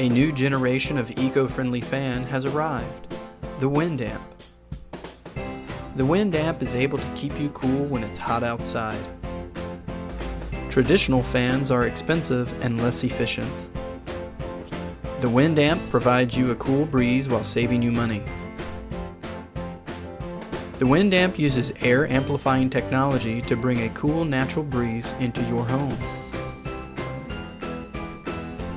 A new generation of eco-friendly fan has arrived, the Windamp. The Windamp is able to keep you cool when it's hot outside. Traditional fans are expensive and less efficient. The Windamp provides you a cool breeze while saving you money. The Windamp uses air amplifying technology to bring a cool natural breeze into your home.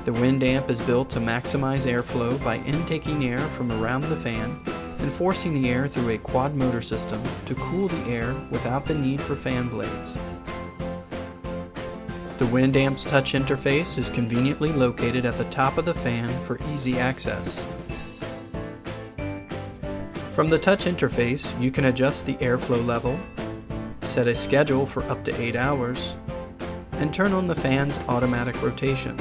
The Windamp is built to maximize airflow by intaking air from around the fan and forcing the air through a quad motor system to cool the air without the need for fan blades. The Windamp's touch interface is conveniently located at the top of the fan for easy access. From the touch interface, you can adjust the airflow level, set a schedule for up to 8 hours, and turn on the fan's automatic rotation.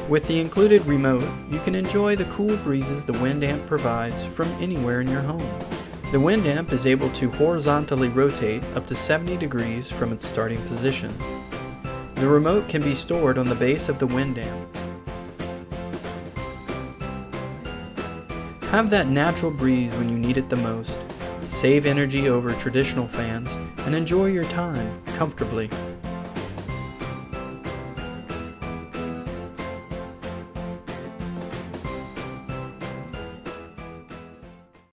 With the included remote, you can enjoy the cool breezes the Windamp provides from anywhere in your home. The Windamp is able to horizontally rotate up to 70 degrees from its starting position. The remote can be stored on the base of the Windamp. Have that natural breeze when you need it the most. Save energy over traditional fans and enjoy your time comfortably.